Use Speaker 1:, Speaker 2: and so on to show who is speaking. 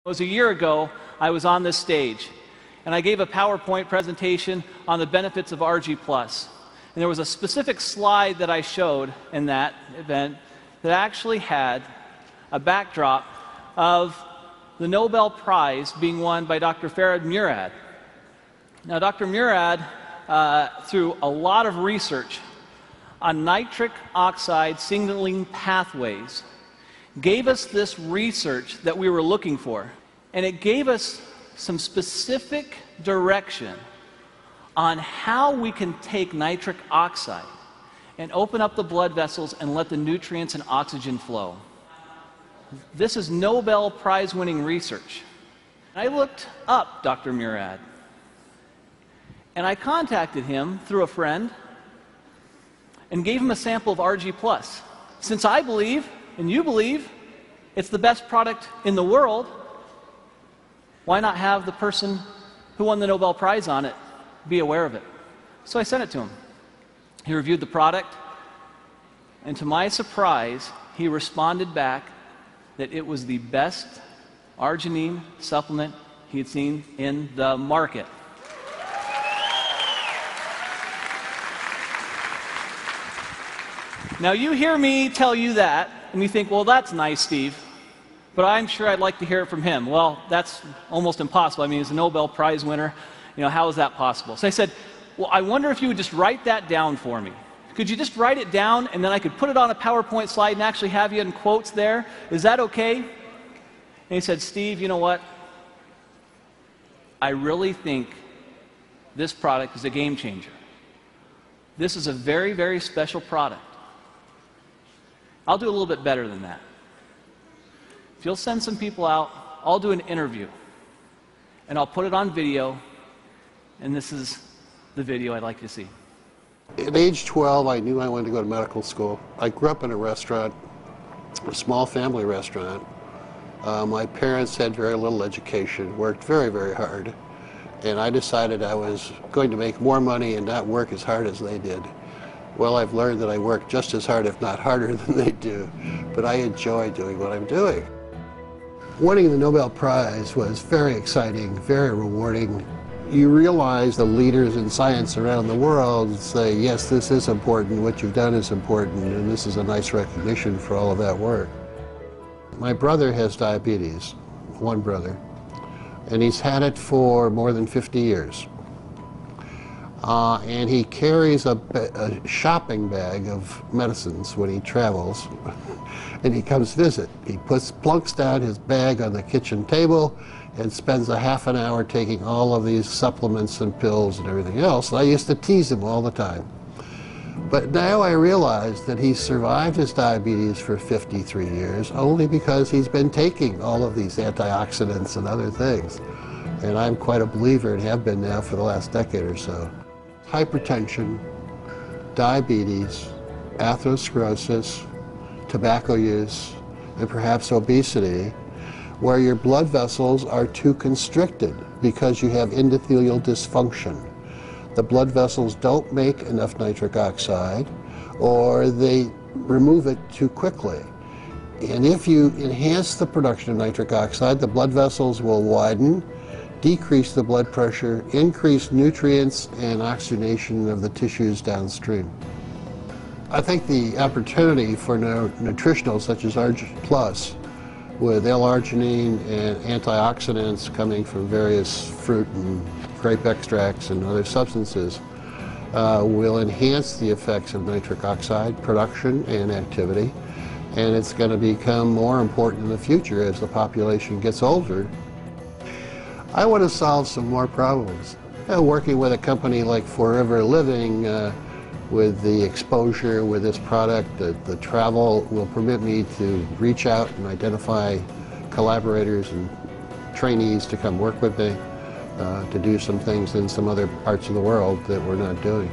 Speaker 1: It was a year ago, I was on this stage, and I gave a PowerPoint presentation on the benefits of Argi+. And there was a specific slide that I showed in that event that actually had a backdrop of the Nobel Prize being won by Dr. Farhad Murad. Now, Dr. Murad, through a lot of research on nitric oxide signaling pathways, gave us this research that we were looking for, and it gave us some specific direction on how we can take nitric oxide and open up the blood vessels and let the nutrients and oxygen flow. This is Nobel Prize winning research. I looked up Dr. Murad, and I contacted him through a friend and gave him a sample of Argi+. Since I believe, and you believe, it's the best product in the world, why not have the person who won the Nobel Prize on it be aware of it? So I sent it to him. He reviewed the product, and to my surprise, he responded back that it was the best arginine supplement he had seen in the market. Now, you hear me tell you that, and you think, well, that's nice, Steve, but I'm sure I'd like to hear it from him. Well, that's almost impossible. I mean, he's a Nobel Prize winner. You know, how is that possible? So I said, well, I wonder if you would just write that down for me. Could you just write it down, and then I could put it on a PowerPoint slide and actually have you in quotes there? Is that okay? And he said, Steve, you know what? I really think this product is a game changer. This is a very, very special product. I'll do a little bit better than that. If you'll send some people out, I'll do an interview, and I'll put it on video, and this is the video I'd like you to see.
Speaker 2: At age 12, I knew I wanted to go to medical school. I grew up in a restaurant, a small family restaurant. My parents had very little education, worked very, very hard, and I decided I was going to make more money and not work as hard as they did. Well, I've learned that I work just as hard, if not harder, than they do, but I enjoy doing what I'm doing. Winning the Nobel Prize was very exciting, very rewarding. You realize the leaders in science around the world say, yes, this is important, what you've done is important, and this is a nice recognition for all of that work. My brother has diabetes, one brother, and he's had it for more than 50 years. And he carries a shopping bag of medicines when he travels, and he comes visit. He plunks down his bag on the kitchen table and spends a half an hour taking all of these supplements and pills and everything else. And I used to tease him all the time. But now I realize that he's survived his diabetes for 53 years only because he's been taking all of these antioxidants and other things. And I'm quite a believer and have been now for the last decade or so. Hypertension, diabetes, atherosclerosis, tobacco use, and perhaps obesity, where your blood vessels are too constricted because you have endothelial dysfunction. The blood vessels don't make enough nitric oxide, or they remove it too quickly. And if you enhance the production of nitric oxide, the blood vessels will widen, decrease the blood pressure, increase nutrients and oxygenation of the tissues downstream. I think the opportunity for nutritionals such as Argi+, with L-arginine and antioxidants coming from various fruit and grape extracts and other substances, will enhance the effects of nitric oxide production and activity, and it's going to become more important in the future as the population gets older. I want to solve some more problems. Working with a company like Forever Living, with the exposure with this product, the travel will permit me to reach out and identify collaborators and trainees to come work with me, to do some things in some other parts of the world that we're not doing.